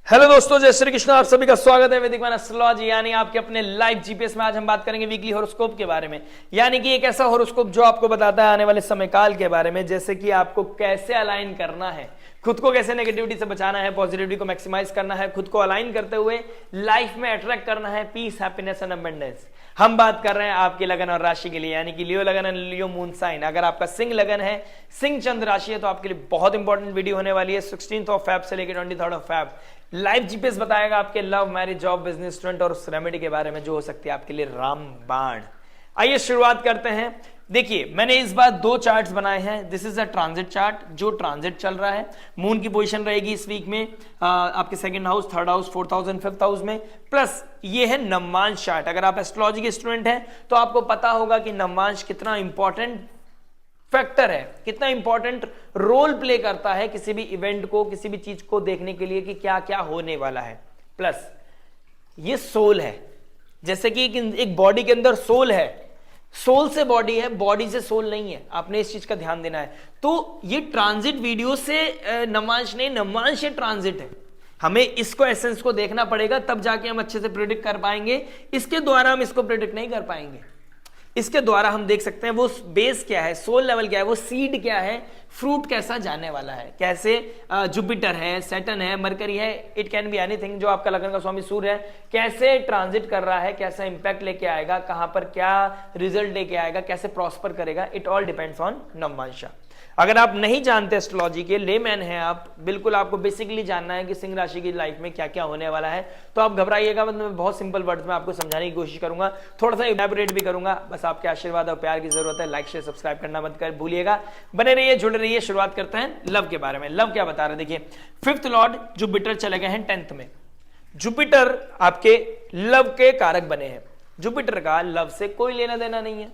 Hello दोस्तों, जय श्री कृष्ण। आप सभी का स्वागत है वैदिक मैन एस्ट्रोलॉजी यानी आपके अपने लाइव जीपीएस में। आज हम बात करेंगे वीकली हॉरोस्कोप के बारे में, यानी कि एक ऐसा हॉरोस्कोप जो आपको बताता है आने वाले समय काल के बारे में, जैसे कि आपको कैसे अलाइन करना है, खुद को कैसे नेगेटिविटी से बचाना है, पॉजिटिविटी को मैक्सिमाइज करना है, खुद को अलाइन करते हुए लाइफ में अट्रैक्ट करना है पीस, हैप्पीनेस एंड अबंडेंस। हम बात कर रहे हैं आपके लगन और राशि के लिए, यानी कि लियो लगन एंड लियो मून साइन। अगर आपका सिंह लगन है, सिंह चंद्र राशि है, तो आपके लिए बहुत इंपॉर्टेंट वीडियो होने वाली है। 16 फेब से लेकर 23 फेब लाइव जीपीएस बताएगा आपके love, marriage, job, business, student और उस रेमेडी के बारे में जो हो सकती है आपके लिए रामबाण। आइए शुरुआत करते हैं। देखिए, मैंने इस बार दो चार्ट्स बनाए हैं। This is a transit chart, जो ट्रांजिट चल रहा है। मून की पोजीशन रहेगी इस वीक में आपके second house, third house, fourth house and fifth house में। प्लस ये है नवमांश चार्ट। अगर आप एस्ट्रोलॉजी के स्टूडेंट हैं तो आपको पता होगा कि नवमांश कितना इंपॉर्टेंट फैक्टर है, कितना इंपॉर्टेंट रोल प्ले करता है किसी भी इवेंट को, किसी भी चीज को देखने के लिए कि क्या क्या होने वाला है। प्लस ये सोल है, जैसे कि एक बॉडी के अंदर सोल है, सोल से बॉडी है, बॉडी से सोल नहीं है। आपने इस चीज का ध्यान देना है। तो ये ट्रांजिट वीडियो से नवमांश नहीं, नवमांश ये ट्रांजिट है। हमें इसको एसेंस को देखना पड़ेगा, तब जाके हम अच्छे से प्रिडिक्ट कर पाएंगे। इसके द्वारा हम इसको प्रिडिक्ट नहीं कर पाएंगे। इसके द्वारा हम देख सकते हैं वो बेस क्या है, सोल लेवल क्या है, वो सीड क्या है, फ्रूट कैसा जाने वाला है, कैसे जुपिटर है, सैटर्न है, मरकरी है, इट कैन बी एनीथिंग, जो आपका लगन का स्वामी सूर्य है, कैसे ट्रांजिट कर रहा है, कैसा इंपैक्ट लेके आएगा, कहां पर क्या रिजल्ट लेके आएगा, कैसे प्रॉस्पर करेगा। It all depends on navamsha. अगर आप नहीं जानते एस्ट्रोलॉजी के, लेमैन हैं आप, बिल्कुल आपको बेसिकली जानना है कि सिंह राशि की लाइफ में क्या क्या होने वाला है, तो आप घबराइएगा। मतलब मैं बहुत सिंपल वर्ड्स में आपको समझाने की कोशिश करूंगा, थोड़ा सा इलैबोरेट भी करूंगा। बस आपके आशीर्वाद और प्यार की जरूरत है। लाइक शेयर सब्सक्राइब करना मत कर भूलिएगा। बने रहिए, जुड़े रहिए। शुरुआत करते हैं लव के बारे में। लव क्या बता रहे हैं, देखिए, फिफ्थ लॉर्ड जुपिटर चले गए हैं 10th में। जुपिटर आपके लव के कारक बने हैं। जुपिटर का लव से कोई लेना देना नहीं है।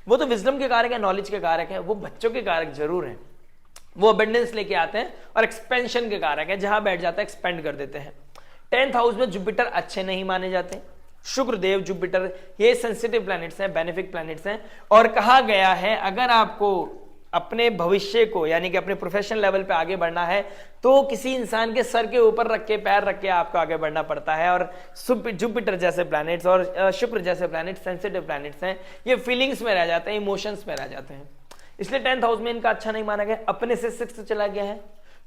वो तो विजडम के कारक है, नॉलेज के कारक है, वो बच्चों के कारक जरूर हैं, वो अबंडेंस लेके आते हैं, और एक्सपेंशन के कारक है, जहां बैठ जाता है एक्सपेंड कर देते हैं। 10th हाउस में जुपिटर अच्छे नहीं माने जाते। शुक्र देव, जुपिटर, ये सेंसिटिव प्लैनेट्स हैं, बेनिफिक प्लैनेट्स हैं। और कहा गया है अगर आपको अपने भविष्य को, यानी कि अपने प्रोफेशनल लेवल पे आगे बढ़ना है, तो किसी इंसान के सर के ऊपर रख के, पैर रख के आपको आगे बढ़ना पड़ता है। और जुपिटर जैसे प्लैनेट्स और शुक्र जैसे प्लैनेट्स सेंसिटिव प्लैनेट्स हैं, ये फीलिंग्स में रह जाते हैं, इमोशंस में रह जाते हैं, इसलिए 10th हाउस में इनका अच्छा नहीं माना गया। अपने से 6th चला गया है,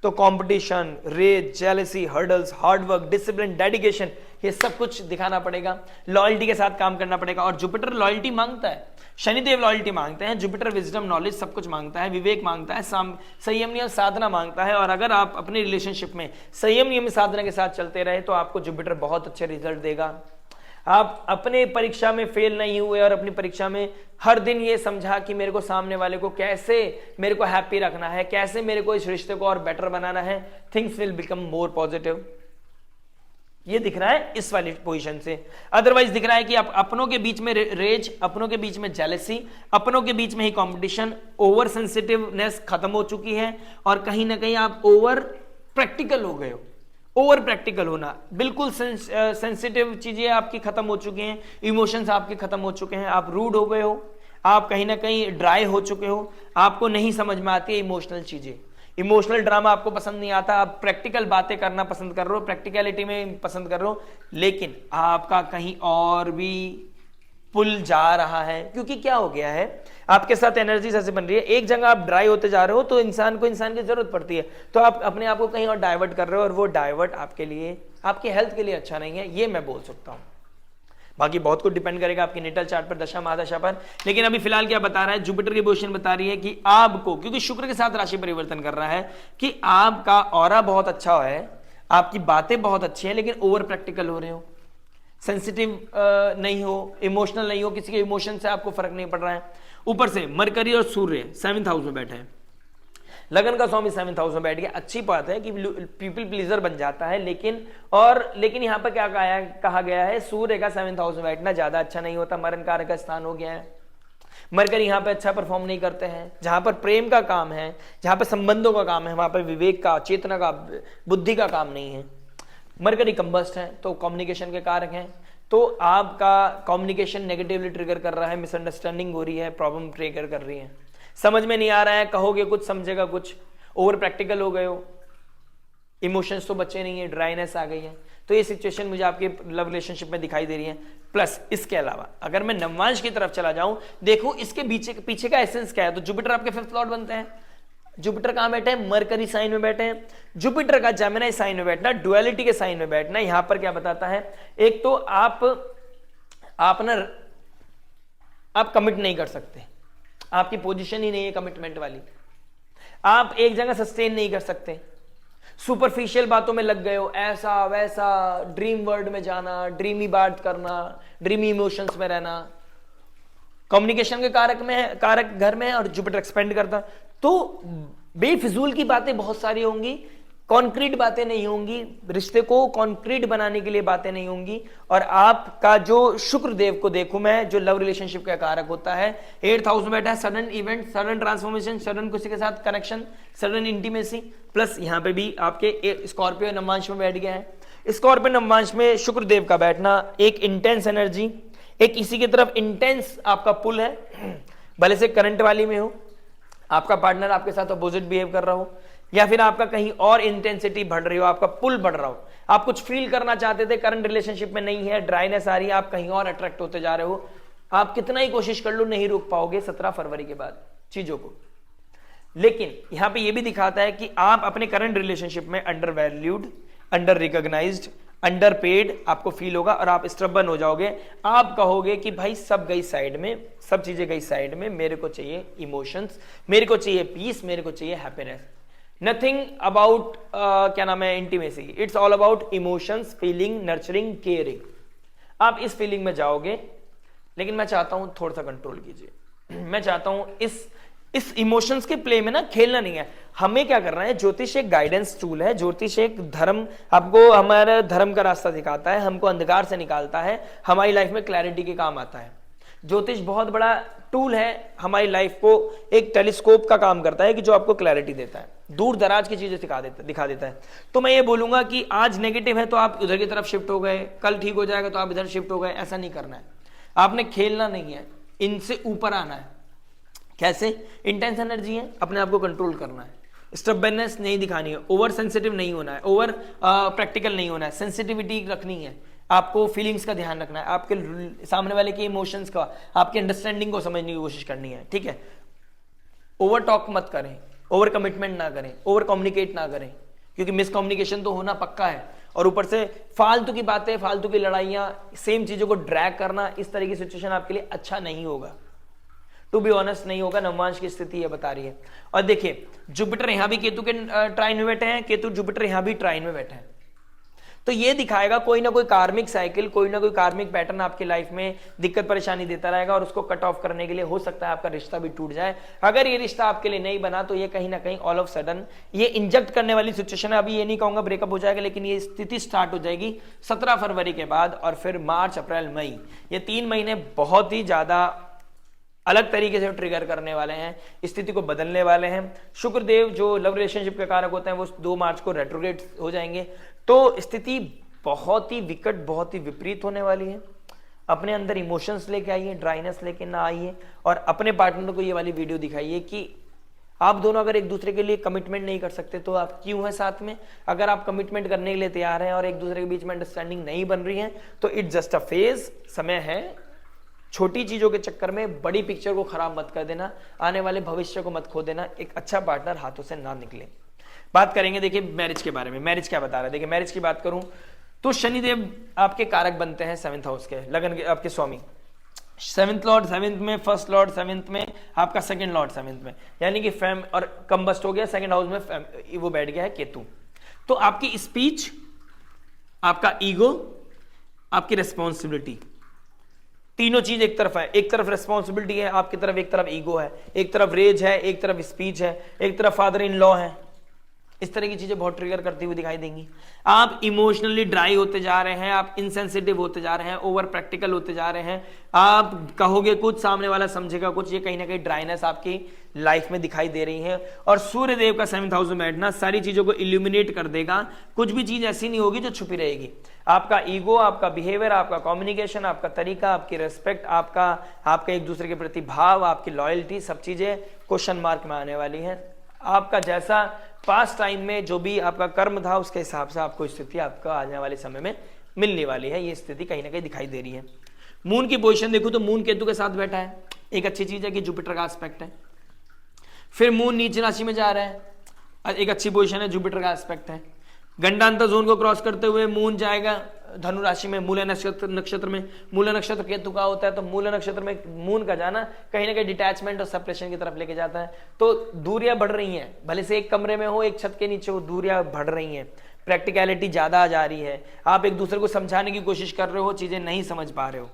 तो competition, rage, jealousy, hurdles, hard work, discipline, dedication, ये सब कुछ दिखाना पड़ेगा। लॉयल्टी के साथ काम करना पड़ेगा। और जुपिटर लॉयल्टी मांगता है, शनिदेव लॉयल्टी मांगते हैं, जुपिटर विजडम, नॉलेज, सब कुछ मांगता है, विवेक मांगता है, संयम नियम साधना मांगता है। और अगर आप अपनी रिलेशनशिप में संयम नियम साधना के साथ चलते रहे तो आपको जुपिटर बहुत अच्छे रिजल्ट देगा। आप अपने परीक्षा में फेल नहीं हुए और अपनी परीक्षा में हर दिन ये समझा कि मेरे को सामने वाले को कैसे मेरे को हैप्पी रखना है, कैसे मेरे को इस रिश्ते को और बेटर बनाना है, things will become more positive. ये दिख रहा है इस वाली पोजीशन से। अदरवाइज दिख रहा है कि आप अपनों के बीच में रेज, अपनों के बीच में जेलसी, अपनों के बीच में ही कंपटीशन, ओवर सेंसिटिवनेस खत्म हो चुकी है, और कहीं ना कहीं आप ओवर प्रैक्टिकल हो गए हो। ओवर प्रैक्टिकल होना, बिल्कुल सेंसिटिव चीजें आपकी खत्म हो चुकी हैं, इमोशंस आपके खत्म हो चुके हैं, आप रूड हो गए हो, आप कहीं ना कहीं ड्राई हो चुके हो, आपको नहीं समझ में आती है इमोशनल चीजें, इमोशनल ड्रामा आपको पसंद नहीं आता, आप प्रैक्टिकल बातें करना पसंद कर रहे हो, प्रैक्टिकलिटी में पसंद कर रहे हो, लेकिन आपका कहीं और भी पुल जा रहा है। क्योंकि क्या हो गया है, आपके साथ एनर्जी ऐसे बन रही है, एक जगह आप ड्राई होते जा रहे हो तो इंसान को इंसान की जरूरत पड़ती है, तो आप अपने आप को कहीं और डाइवर्ट कर रहे हो, और वो डाइवर्ट आपके लिए, आपकी हेल्थ के लिए अच्छा नहीं है, ये मैं बोल सकता हूं। बाकी बहुत कुछ डिपेंड करेगा आपकी नेटल चार्ट पर, दशा महादशा पर। लेकिन अभी फिलहाल क्या बता रहा है, जुपिटर की पोजीशन बता रही है कि आपको, क्योंकि शुक्र के साथ राशि परिवर्तन कर रहा है, कि आपका ऑरा बहुत अच्छा है, आपकी बातें बहुत अच्छी हैं, लेकिन ओवर प्रैक्टिकल हो रहे हो, सेंसिटिव नहीं हो, इमोशनल नहीं हो, किसी के इमोशन से आपको फर्क नहीं पड़ रहा है। ऊपर से मरकरी और सूर्य 7th हाउस में बैठे हैं, लगन का स्वामी 7th हाउस में बैठ गया। अच्छी बात है कि पीपल प्लीजर बन जाता है, लेकिन यहां पर क्या कहा गया है, सूर्य का 7th हाउस में बैठना ज्यादा अच्छा नहीं होता, मरण कारक का स्थान हो गया है। मरकरी यहां पे अच्छा परफॉर्म नहीं करते हैं। जहां पर प्रेम का काम है, जहां पर संबंधों का काम है, वहां पर विवेक का, चेतना का, बुद्धि का काम नहीं है। मरकरी कंबस्ट है, तो कम्युनिकेशन के कारक हैं, तो आपका कम्युनिकेशन नेगेटिवली ट्रिगर कर रहा है, मिसअंडरस्टैंडिंग हो रही है, प्रॉब्लम ट्रिगर कर रही है, समझ में नहीं आ रहा है, कहोगे कुछ समझेगा कुछ, ओवर प्रैक्टिकल हो गए हो, इमोशंस तो बचे नहीं है, ड्राइनेस आ गई है। तो ये सिचुएशन मुझे आपके लव रिलेशनशिप में दिखाई दे रही है। प्लस इसके अलावा अगर मैं नवमांश की तरफ चला जाऊं, देखो इसके पीछे का एसेंस क्या है। तो जुपिटर आपके 5th लॉर्ड बनते हैं। जुपिटर कहां बैठे हैं? मरकरी साइन में बैठे हैं। जुपिटर का जेमिनी साइन में बैठना, डुअलिटी के साइन में बैठना यहां पर क्या बताता है? एक तो आप कमिट नहीं कर सकते, आपकी पोजीशन ही नहीं है कमिटमेंट वाली, आप एक जगह सस्टेन नहीं कर सकते, सुपरफिशियल बातों में लग गए हो, ऐसा वैसा, ड्रीम वर्ल्ड में जाना, ड्रीमी बात करना, ड्रीमी इमोशंस में रहना। कम्युनिकेशन के कारक घर में है और जुपिटर एक्सपेंड करता, तो बेफिजूल की बातें बहुत सारी होंगी, कॉन्क्रीट बातें नहीं होंगी, रिश्ते को कॉन्क्रीट बनाने के लिए बातें नहीं होंगी। और आपका जो शुक्र देव को देखूं मैं, जो लव रिलेशनशिप का कारक होता है, 8th हाउस में बैठा है, sudden event, sudden transformation, sudden किसी के साथ कनेक्शन, सडन इंटीमेसी। प्लस यहां पे भी आपके स्कॉर्पियो नवमांश में बैठ गया है। स्कॉर्पियो नवमांश में शुक्र देव का बैठना एक इंटेंस एनर्जी, एक इसी की तरफ इंटेंस आपका पुल है, भले से करंट वाली में हो, आपका पार्टनर आपके साथ अपोजिट बिहेव कर रहा हो, या फिर आपका कहीं और इंटेंसिटी बढ़ रही हो, आपका पुल बढ़ रहा हो, आप कुछ फील करना चाहते थे, करंट रिलेशनशिप में नहीं है, ड्राइनेस आ रही है, आप कहीं और अट्रैक्ट होते जा रहे हो, आप कितना ही कोशिश कर लो नहीं रोक पाओगे 17 फरवरी के बाद चीजों को। लेकिन यहां पे ये भी दिखाता है कि आप अपने करंट रिलेशनशिप में under valued, under recognised, under paid आपको फील होगा और आप स्ट्रबन हो जाओगे। आप कहोगे कि भाई सब गई साइड में, सब चीजें गई साइड में, मेरे को चाहिए इमोशंस, मेरे को चाहिए पीस, मेरे को चाहिए हैप्पीनेस। नथिंग अबाउट क्या नाम है intimacy, it's all about emotions, feeling, nurturing, caring. आप इस फीलिंग में जाओगे, लेकिन मैं चाहता हूं थोड़ा सा कंट्रोल कीजिए। मैं चाहता हूं इस इमोशंस के प्ले में ना खेलना नहीं है। हमें क्या करना है, ज्योतिष एक गाइडेंस टूल है, ज्योतिष एक धर्म, आपको हमारा धर्म का रास्ता दिखाता है, हमको अंधकार से निकालता है, हमारी लाइफ में क्लैरिटी के काम आता है। ज्योतिष बहुत बड़ा टूल है, हमारी लाइफ को एक टेलीस्कोप का काम करता है कि जो आपको क्लैरिटी देता है, दूर दराज की चीजें दिखा देता है। तो मैं ये बोलूंगा कि आज नेगेटिव है तो आप उधर की तरफ शिफ्ट हो गए, कल ठीक हो जाएगा तो आप इधर शिफ्ट हो गए, ऐसा नहीं करना है। आपने खेलना नहीं है, इनसे ऊपर आना है। कैसे? इंटेंस एनर्जी है, अपने आप को कंट्रोल करना है, स्टबर्ननेस नहीं दिखानी है, ओवर सेंसिटिव नहीं होना है, ओवर प्रैक्टिकल नहीं होना है, सेंसिटिविटी रखनी है, आपको फीलिंग्स का ध्यान रखना है, आपके सामने वाले के इमोशंस का, आपके अंडरस्टैंडिंग को समझने की कोशिश करनी है। ठीक है, ओवर टॉक मत करें, ओवर कमिटमेंट ना करें, ओवर कम्युनिकेट ना करें, क्योंकि मिसकम्युनिकेशन तो होना पक्का है। और ऊपर से फालतू की बातें, फालतू की लड़ाइयां, सेम चीजों को ड्रैग करना, इस तरह की सिचुएशन आपके लिए अच्छा नहीं होगा, टू बी ऑनेस्ट नहीं होगा। नवमांश की स्थिति ये बता रही है। और देखिए जुपिटर यहां भी केतु के ट्राइन में बैठे हैं, केतु जुपिटर यहां भी ट्राइन में बैठे हैं, तो ये दिखाएगा कोई ना कोई कार्मिक साइकिल, कोई ना कोई कार्मिक पैटर्न आपकी लाइफ में दिक्कत परेशानी देता रहेगा, और उसको कट ऑफ करने के लिए हो सकता है आपका रिश्ता भी टूट जाए। अगर ये रिश्ता आपके लिए नहीं बना तो ये कहीं ना कहीं ऑल ऑफ सडन ये इंजेक्ट करने वाली सिचुएशन है। अभी ये नहीं कहूंगा ब्रेकअप हो जाएगा, लेकिन ये स्थिति स्टार्ट हो जाएगी 17 फरवरी के बाद, और फिर मार्च, अप्रैल, मई, ये 3 महीने बहुत ही ज्यादा अलग तरीके से ट्रिगर करने वाले हैं, स्थिति को बदलने वाले हैं। शुक्रदेव जो लव रिलेशनशिप के कारक होते हैं वो 2 मार्च को रेट्रोग्रेड हो जाएंगे, तो स्थिति बहुत ही विकट, बहुत ही विपरीत होने वाली है। अपने अंदर इमोशंस लेके आइए, ड्राइनेस लेके ना आइए, और अपने पार्टनर को ये वाली वीडियो दिखाइए कि आप दोनों अगर एक दूसरे के लिए कमिटमेंट नहीं कर सकते तो आप क्यों हैं साथ में। अगर आप कमिटमेंट करने के लिए तैयार हैं और एक दूसरे के बीच में अंडरस्टैंडिंग नहीं बन रही है तो इट्स जस्ट अ फेज, समय है। छोटी चीजों के चक्कर में बड़ी पिक्चर को खराब मत कर देना, आने वाले भविष्य को मत खो देना, एक अच्छा पार्टनर हाथों से ना निकले। बात करेंगे देखिए मैरिज के बारे में। मैरिज क्या बता रहा है, देखिए मैरिज की बात करूं तो शनिदेव आपके कारक बनते हैं 7th हाउस के, लगन के आपके स्वामी। 7th लॉर्ड 7th में, 1st लॉर्ड 7th में, आपका 2nd लॉर्ड 7th में, यानी कि फैम और कंबस्ट हो गया। 2nd हाउस में वो बैठ गया है केतु। तो आपकी स्पीच, आपका ईगो, आपकी रेस्पॉन्सिबिलिटी, तीनों चीज एक तरफ है। एक तरफ रेस्पॉन्सिबिलिटी है आपकी तरफ, एक तरफ ईगो है, एक तरफ रेज है, एक तरफ स्पीच है, एक तरफ फादर इन लॉ है। इस तरह की चीजें बहुत ट्रिगर करती हुई दिखाई देंगी। आप इमोशनली ड्राई होते जा रहे हैं, आप इनसेंसिटिव होते जा रहे हैं, ओवर प्रैक्टिकल होते जा रहे हैं, आप कहोगे कुछ, सामने वाला समझेगा कुछ। ये कहीं ना कहीं ड्राइनेस आपकी लाइफ में दिखाई दे रही है। और सूर्य देव का 7th हाउस में बैठना सारी चीजों को इल्यूमिनेट कर देगा। कुछ भी चीज ऐसी नहीं होगी जो छुपी रहेगी। आपका ईगो, आपका बिहेवियर, आपका कम्युनिकेशन, आपका तरीका, आपकी रेस्पेक्ट, आपका एक दूसरे के प्रति भाव, आपकी लॉयल्टी, सब चीजें क्वेश्चन मार्क में आने वाली है। आपका जैसा पास्ट टाइम में जो भी आपका कर्म था उसके हिसाब से आपको स्थिति आपका आने वाले समय में मिलने वाली है। ये स्थिति कहीं ना कहीं दिखाई दे रही है। मून की पोजीशन देखो तो मून केतु के साथ बैठा है, एक अच्छी चीज है कि जुपिटर का एस्पेक्ट है। फिर मून नीच राशि में जा रहा है, एक अच्छी पोजीशन है, जुपिटर का एस्पेक्ट है। गंडांतर जोन को क्रॉस करते हुए मून जाएगा धनु राशि में, मूला नक्षत्र में। मूला नक्षत्र केतु का होता है, तो मूला नक्षत्र में मून का जाना कहीं ना कहीं डिटैचमेंट और सेपरेशन की तरफ लेके जाता है। तो दूरियां बढ़ रही हैं, भले से एक कमरे में हो, एक छत के नीचे हो, दूरियां बढ़ रही हैं, प्रैक्टिकलिटी ज्यादा आ जा रही है। आप एक दूसरे को समझाने की कोशिश कर रहे हो, चीजें नहीं समझ पा रहे हो।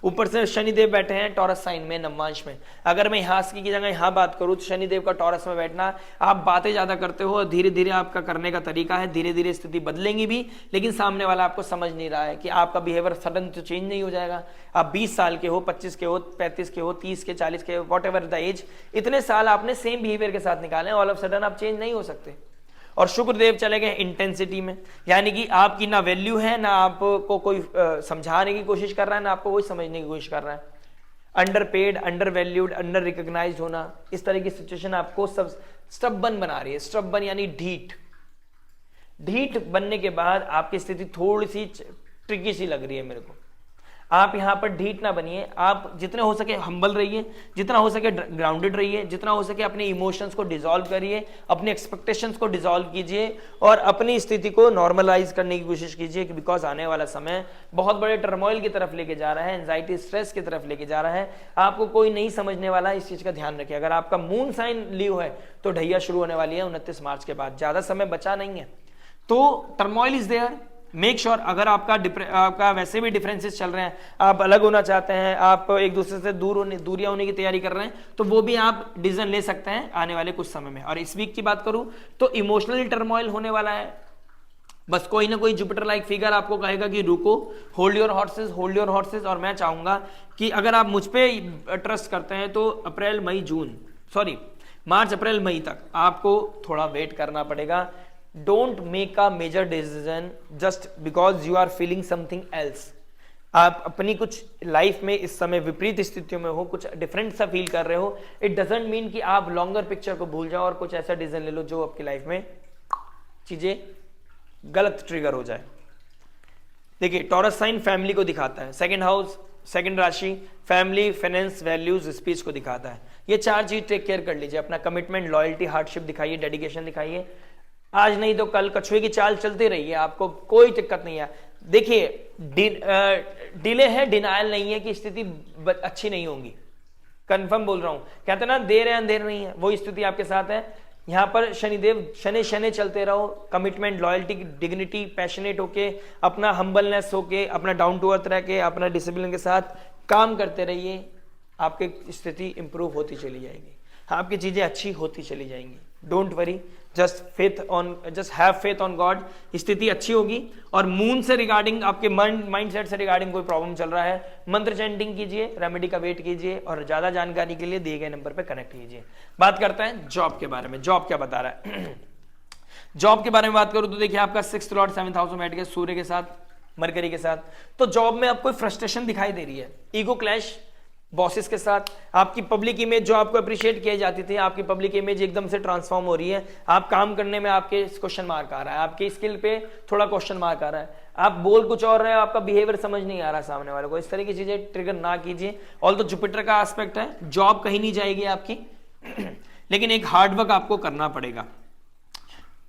ऊपर से शनिदेव बैठे हैं टॉरस साइन में, नवमांश में। अगर मैं यहाँ की जगह यहाँ बात करूँ तो शनिदेव का टॉरस में बैठना, आप बातें ज्यादा करते हो, धीरे धीरे आपका करने का तरीका है, धीरे धीरे स्थिति बदलेंगी भी, लेकिन सामने वाला आपको समझ नहीं रहा है कि आपका बिहेवियर सडन तो चेंज नहीं हो जाएगा। आप 20 साल के हो, 25 के हो, 35 के हो, 30 के, 40 के, वॉट एवर द एज, इतने साल आपने सेम बिहेवियर के साथ निकाले, ऑल ऑफ सडन आप चेंज नहीं हो सकते। और शुक्रदेव चले गए इंटेंसिटी में, यानी कि आपकी ना वैल्यू है, ना आपको कोई समझाने की कोशिश कर रहा है, ना आपको कोई समझने की कोशिश कर रहा है। Under paid, under valued, under recognised होना, इस तरह की सिचुएशन आपको सब स्टब्बन बना रही है। स्टब्बन यानी ढीठ। ढीठ बनने के बाद आपकी स्थिति थोड़ी सी ट्रिकी सी लग रही है मेरे को। आप यहां पर ढीठ ना बनिए, आप जितने हो सके हम्बल रहिए, जितना हो सके ग्राउंडेड रहिए, जितना हो सके अपने इमोशंस को डिसॉल्व करिए, अपने एक्सपेक्टेशंस को डिसॉल्व कीजिए और अपनी स्थिति को नॉर्मलाइज करने की कोशिश कीजिए, बिकॉज आने वाला समय बहुत बड़े टर्मोइल की तरफ लेके जा रहा है, एंजाइटी स्ट्रेस की तरफ लेके जा रहा है। आपको कोई नहीं समझने वाला, इस चीज का ध्यान रखिए। अगर आपका मून साइन लीव है तो ढैया शुरू होने वाली है 29 मार्च के बाद, ज्यादा समय बचा नहीं है, तो turmoil is there. Make sure अगर आपका वैसे भी डिफरेंसेस चल रहे हैं, आप अलग होना चाहते हैं, आप एक दूसरे से दूरियां होने की तैयारी कर रहे हैं, तो वो भी आप डिसीजन ले सकते हैं आने वाले कुछ समय में। और इस वीक की बात करूं तो इमोशनली टर्मोइल होने वाला है। बस कोई ना कोई जुपिटर लाइक फिगर आपको कहेगा कि रुको, hold your horses, hold your horses. और मैं चाहूंगा कि अगर आप मुझ पर ट्रस्ट करते हैं तो मार्च अप्रैल मई तक आपको थोड़ा वेट करना पड़ेगा। Don't make a major decision just because you are feeling something else. आप अपनी कुछ लाइफ में इस समय विपरीत स्थितियों में हो, कुछ डिफरेंट सा फील कर रहे हो, इट डजेंट मीन कि आप लॉन्गर पिक्चर को भूल जाओ और कुछ ऐसा डिसीजन ले लो जो आपकी लाइफ में चीजें गलत ट्रिगर हो जाए। देखिए टॉरस साइन फैमिली को दिखाता है, सेकंड हाउस, सेकंड राशि, फैमिली, फाइनेंस, वैल्यूज, स्पीच को दिखाता है। ये चार चीज टेक केयर कर लीजिए। अपना कमिटमेंट, लॉयल्टी, हार्डशिप दिखाइए, डेडिकेशन दिखाइए। आज नहीं तो कल कछुए की चाल चलते रहिए, आपको कोई दिक्कत नहीं है। देखिए डिले है, डिनायल नहीं है कि स्थिति अच्छी नहीं होगी, कंफर्म बोल रहा हूं। कहते ना देर है अंधेर नहीं है, वो स्थिति आपके साथ है। यहां पर शनिदेव शनि चलते रहो, कमिटमेंट, लॉयल्टी, डिग्निटी, पैशनेट होके, अपना हम्बलनेस होके, अपना डाउन टू अर्थ रह के, अपना डिसिप्लिन के साथ काम करते रहिए। आपकी स्थिति इंप्रूव होती चली जाएगी, आपकी चीजें अच्छी होती चली जाएंगी। Don't worry, just have faith on God. स्थिति अच्छी होगी। और मून से रिगार्डिंग, आपके माइंडसेट से रिगार्डिंग कोई प्रॉब्लम चल रहा है, मंत्र चैंटिंग कीजिए, रेमेडी का वेट कीजिए और ज्यादा जानकारी के लिए दिए गए नंबर पर कनेक्ट कीजिए। बात करते हैं जॉब के बारे में। जॉब क्या बता रहा है जॉब के बारे में बात करूं तो देखिए आपका 6th लॉर्ड 7th हाउस में बैठ गया, सूर्य के साथ, मरकरी के साथ। तो जॉब में आपको फ्रस्ट्रेशन दिखाई दे रही है, ईगो क्लैश बॉसेस के साथ। आपकी पब्लिक इमेज जो आपको अप्रिशिएट किए जाती थी, आपकी पब्लिक इमेज एकदम से ट्रांसफॉर्म हो रही है। आप काम करने में आपके क्वेश्चन मार्क आ रहा है, आपके स्किल पे थोड़ा क्वेश्चन मार्क आ रहा है, आप बोल कुछ और रहे हो, आपका बिहेवियर समझ नहीं आ रहा सामने वाले को। इस तरह की चीजें ट्रिगर ना कीजिए। ऑल तो जुपिटर का एस्पेक्ट है, जॉब कहीं नहीं जाएगी आपकी लेकिन एक हार्डवर्क आपको करना पड़ेगा।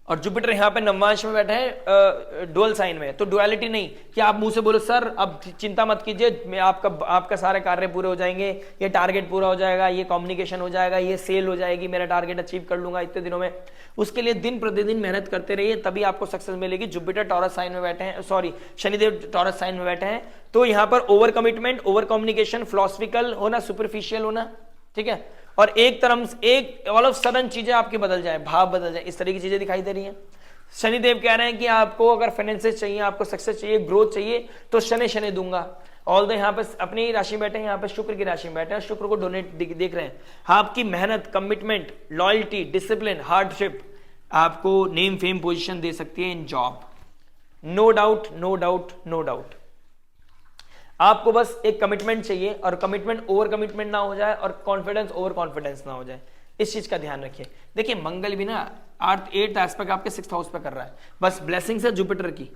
और जुपिटर यहाँ पे नवमांश में बैठे हैं डुअल साइन में, तो डुअलिटी नहीं कि आप मुंह से बोलो सर अब चिंता मत कीजिए, मैं आपका सारे कार्य पूरे हो जाएंगे, ये टारगेट पूरा हो जाएगा, ये कम्युनिकेशन हो जाएगा, ये सेल हो जाएगी, मेरा टारगेट अचीव कर लूंगा इतने दिनों में। उसके लिए दिन प्रतिदिन मेहनत करते रहिए, तभी आपको सक्सेस मिलेगी। जुपिटर टॉरस साइन में बैठे हैं, शनिदेव टॉरस साइन में बैठे हैं, तो यहाँ पर over commitment, over communication, philosophical होना, सुपरफिशियल होना, ठीक है। और एक ऑल ऑफ सडन चीजें आपकी बदल जाए, भाव बदल जाए, इस तरह की चीजें दिखाई दे रही हैं। शनिदेव कह रहे हैं कि आपको अगर फाइनेंसेस चाहिए, आपको सक्सेस चाहिए, ग्रोथ चाहिए, तो शनि दूंगा। ऑल दो यहाँ पे अपनी राशि में बैठे हैं, यहाँ पे शुक्र की राशि में बैठे हैं, शुक्र को डोनेट देख रहे हैं। आपकी मेहनत, कमिटमेंट, लॉयल्टी, डिसिप्लिन, हार्डशिप आपको नेम फेम पोजिशन दे सकती है in job. No doubt, no doubt, no doubt. आपको बस एक कमिटमेंट चाहिए और कमिटमेंट ओवर कमिटमेंट ना हो जाए और कॉन्फिडेंस ओवर कॉन्फिडेंस ना हो जाए। इस चीज का ध्यान रखिए। देखिए मंगल भी ना 8th एस्पेक्ट आपके 6th हाउस पे कर रहा है, बस ब्लेसिंग्स है जुपिटर की,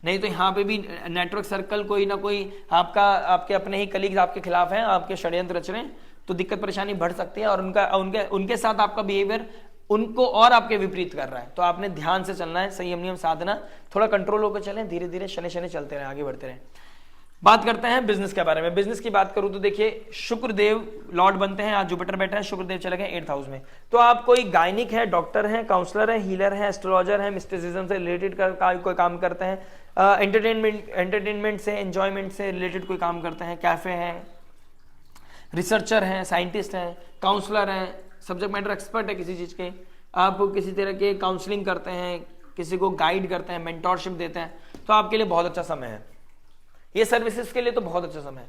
नहीं तो यहाँ पे भी नेटवर्क सर्कल कोई ना कोई आपके अपने ही कलीग्स आपके खिलाफ हैं, आपके षड्यंत्र रच रहे हैं, तो दिक्कत परेशानी बढ़ सकती है और उनके साथ आपका बिहेवियर उनको और आपके विपरीत कर रहा है। तो आपने ध्यान से चलना है, संयम नियम साधना, थोड़ा कंट्रोल होकर चलें, धीरे धीरे शनि शनि चलते रहे, आगे बढ़ते रहें। बात करते हैं बिजनेस के बारे में। बिजनेस की बात करूं तो देखिए शुक्रदेव लॉर्ड बनते हैं, आज जुपिटर बैठे हैं, शुक्रदेव चले गए 8th हाउस में। तो आप कोई गायनिक है, डॉक्टर है, काउंसलर है, हीलर है, एस्ट्रोलॉजर है, मिस्टिसिज्म से रिलेटेड कोई काम करते हैं, एंटरटेनमेंट से, एंजॉयमेंट से रिलेटेड कोई काम करते हैं, कैफे है, रिसर्चर हैं, साइंटिस्ट हैं, काउंसलर हैं, सब्जेक्ट मैटर एक्सपर्ट है किसी चीज के, आप किसी तरह के काउंसलिंग करते हैं, किसी को गाइड करते हैं, मेंटोरशिप देते हैं, तो आपके लिए बहुत अच्छा समय है। ये सर्विसेज के लिए तो बहुत अच्छा समय है।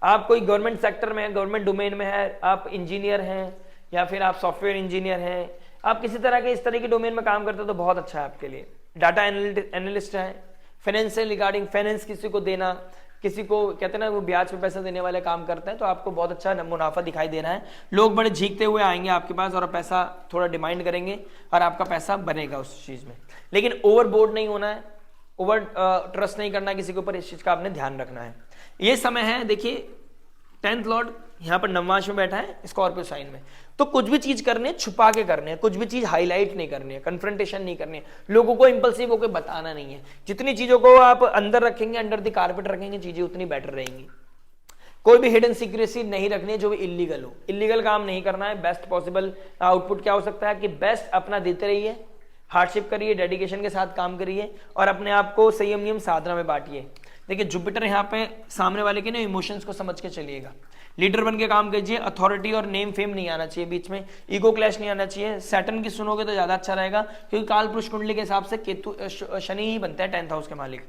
आप कोई गवर्नमेंट सेक्टर में है, गवर्नमेंट डोमेन में है, आप इंजीनियर हैं या फिर आप सॉफ्टवेयर इंजीनियर हैं, आप किसी तरह के इस तरह के डोमेन में काम करते हो तो बहुत अच्छा है आपके लिए। डाटा एनालिस्ट है, फाइनेंस से रिगार्डिंग फाइनेंस किसी को देना, किसी को कहते हैं ना वो ब्याज पे पैसा देने वाले काम करते हैं, तो आपको बहुत अच्छा मुनाफा दिखाई दे रहा है। लोग बड़े झीकते हुए आएंगे आपके पास और पैसा थोड़ा डिमांड करेंगे और आपका पैसा बनेगा उस चीज में, लेकिन ओवरबोर्ड नहीं होना है, ओवर ट्रस्ट नहीं करना किसी के ऊपर, इस चीज का आपने ध्यान रखना है। ये समय है, देखिए 10th लॉर्ड यहाँ पर नवमांश में बैठा है स्कॉर्पियो साइन में, तो कुछ भी चीज करनी है छुपा के करनी है, कुछ भी चीज हाईलाइट नहीं करनी है, कन्फ्रंटेशन नहीं करनी है, लोगों को इंपल्सिव होकर बताना नहीं है। जितनी चीजों को आप अंदर रखेंगे, अंडर द कारपेट रखेंगे, चीजें उतनी बेटर रहेंगी। कोई भी हिडन सीक्रेसी नहीं रखनी है जो भी इलीगल हो, इलीगल काम नहीं करना है। बेस्ट पॉसिबल आउटपुट क्या हो सकता है कि बेस्ट अपना देते रहिए, हार्डशिप करिए, डेडिकेशन के साथ काम करिए और अपने आप को संयम नियम साधना में बांटिए। देखिए जुपिटर यहाँ पे सामने वाले के ना इमोशंस को समझ के चलिएगा, लीडर बन के काम कीजिए, अथॉरिटी और नेम फेम नहीं आना चाहिए बीच में, ईगो क्लैश नहीं आना चाहिए। सैटर्न की सुनोगे तो ज्यादा अच्छा रहेगा, क्योंकि काल पुरुष कुंडली के हिसाब से केतु शनि ही बनता है 10th हाउस के मालिक।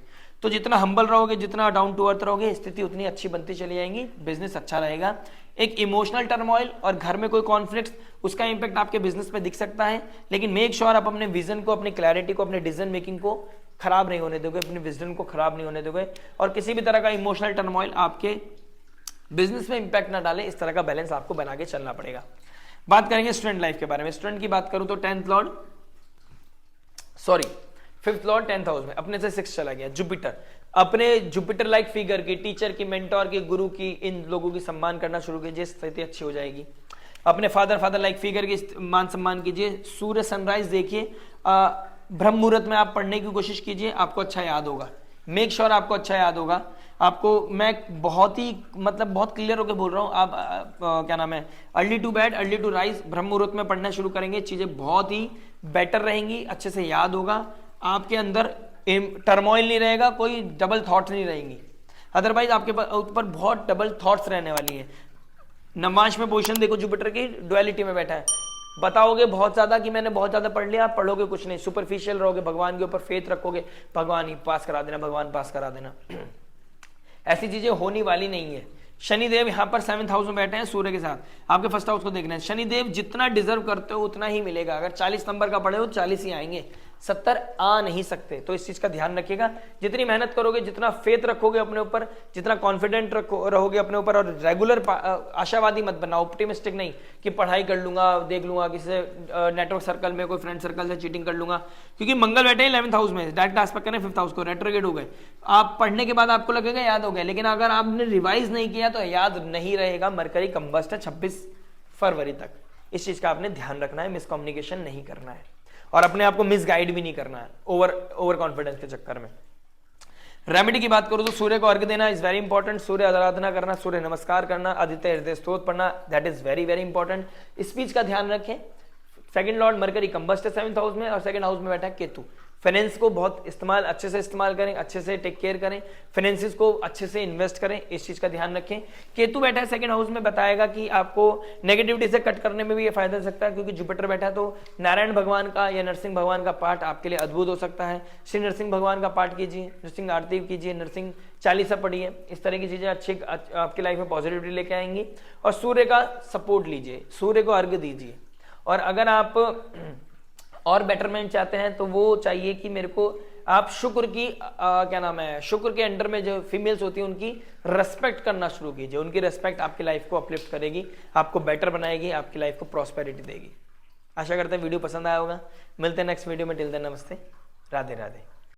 तो जितना हम्बल रहोगे, जितना डाउन टू अर्थ रहोगे, स्थिति उतनी अच्छी बनती चली जाएंगी, बिजनेस अच्छा रहेगा। एक इमोशनल टर्मोइल और घर में कोई कॉन्फ्लिक्ट, उसका इंपैक्ट आपके बिजनेस पे दिख सकता है, लेकिन मेक श्योर आप अपने विजन को, अपनी क्लैरिटी को, अपने डिसीजन मेकिंग को खराब नहीं होने दोगे, अपने विजन को खराब नहीं होने दोगे और किसी भी तरह का इमोशनल टर्मोइल आपके बिजनेस में इंपैक्ट ना डाले। इस तरह का बैलेंस आपको बना के चलना पड़ेगा। बात करेंगे स्टूडेंट लाइफ के बारे में। स्टूडेंट की बात करूं तो 5th लॉर्ड 10th हाउस में अपने से 6 चला गया जुपिटर। अपने जुपिटर लाइक फिगर की, टीचर की, मेंटोर की, गुरु की, इन लोगों की सम्मान करना शुरू कीजिए, स्थिति अच्छी हो जाएगी। अपने फादर लाइक फिगर की मान सम्मान कीजिए। सूर्य सनराइज देखिए, ब्रह्म मुहूर्त में आप पढ़ने की कोशिश कीजिए, आपको अच्छा याद होगा। मेक श्योर आपको अच्छा याद होगा। आपको मैं बहुत ही बहुत क्लियर होकर बोल रहा हूँ, आप क्या नाम है, early to bed early to rise, ब्रह्म मुहूर्त में पढ़ना शुरू करेंगे, चीजें बहुत ही बेटर रहेंगी, अच्छे से याद होगा, आपके अंदर टर्मोइल नहीं रहेगा, कोई डबल थॉट्स नहीं रहेंगी। अदरवाइज आपके ऊपर बहुत डबल थॉट्स रहने वाली है। नवमांश में पोजीशन देखो जुपिटर की, डुअलिटी में बैठा है, बताओगे बहुत ज्यादा कि मैंने बहुत ज्यादा पढ़ लिया, आप पढ़ोगे कुछ नहीं, सुपरफिशियल रहोगे, भगवान के ऊपर फेथ रखोगे, भगवान ही पास करा देना, भगवान पास करा देना, ऐसी चीजें होने वाली नहीं है। शनिदेव यहाँ पर 7th हाउस में बैठे हैं सूर्य के साथ, आपके 1st हाउस को देखना है। शनिदेव जितना डिजर्व करते हो उतना ही मिलेगा। अगर 40 नंबर का पढ़े हो 40 ही आएंगे, 70 आ नहीं सकते। तो इस चीज का ध्यान रखिएगा। जितनी मेहनत करोगे, जितना फेथ रखोगे अपने ऊपर, जितना कॉन्फिडेंट रहोगे अपने ऊपर, और रेगुलर आशावादी मत बनना, ऑप्टिमिस्टिक नहीं कि पढ़ाई कर लूंगा, देख लूंगा, किसी नेटवर्क सर्कल में, कोई फ्रेंड सर्कल से चीटिंग कर लूंगा, क्योंकि मंगल बैठे 11th हाउस में, डायरेक्ट एस्पेक्ट करें 5th हाउस को, रेट्रोग्रेड हो गए। आप पढ़ने के बाद आपको लगेगा याद हो गया, लेकिन अगर आपने रिवाइज नहीं किया तो याद नहीं रहेगा। मरकरी कंबस्ट है 26 फरवरी तक, इस चीज का आपने ध्यान रखना है, मिसकम्युनिकेशन नहीं करना है और अपने आप को मिसगाइड भी नहीं करना है ओवर कॉन्फिडेंस के चक्कर में। रेमेडी की बात करूं तो सूर्य को अर्घ्य देना इज वेरी इंपॉर्टेंट, सूर्य आराधना करना, सूर्य नमस्कार करना, आदित्य हृदय स्तोत्र पढ़ना, that is very very important. Speech का ध्यान रखें। 2nd लॉर्ड मरकरी कंबस्ट है 7th हाउस में और 2nd हाउस में बैठा है केतु। फाइनेंस को बहुत अच्छे से इस्तेमाल करें, अच्छे से टेक केयर करें, फाइनेंसिस को अच्छे से इन्वेस्ट करें, इस चीज का ध्यान रखें। केतु बैठा है 2nd हाउस में, बताएगा कि आपको नेगेटिविटी से कट करने में भी ये फायदा दे सकता है, क्योंकि जुपिटर बैठा है। तो नारायण भगवान का या नरसिंह भगवान का पाठ आपके लिए अद्भुत हो सकता है। श्री नरसिंह भगवान का पाठ कीजिए, नरसिंह आरती कीजिए, नरसिंह चालीसा पढ़िए, इस तरह की चीजें अच्छी आपकी लाइफ में पॉजिटिविटी लेके आएंगी। और सूर्य का सपोर्ट लीजिए, सूर्य को अर्घ्य दीजिए। और अगर आप और बेटरमेंट चाहते हैं तो वो चाहिए कि मेरे को आप शुक्र की क्या नाम है, शुक्र के अंडर में जो फीमेल्स होती है उनकी रेस्पेक्ट करना शुरू कीजिए। उनकी रेस्पेक्ट आपकी लाइफ को अपलिफ्ट करेगी, आपको बेटर बनाएगी, आपकी लाइफ को प्रॉस्पेरिटी देगी। आशा करते हैं वीडियो पसंद आया होगा। मिलते हैं नेक्स्ट वीडियो में। टिल देन नमस्ते, राधे राधे।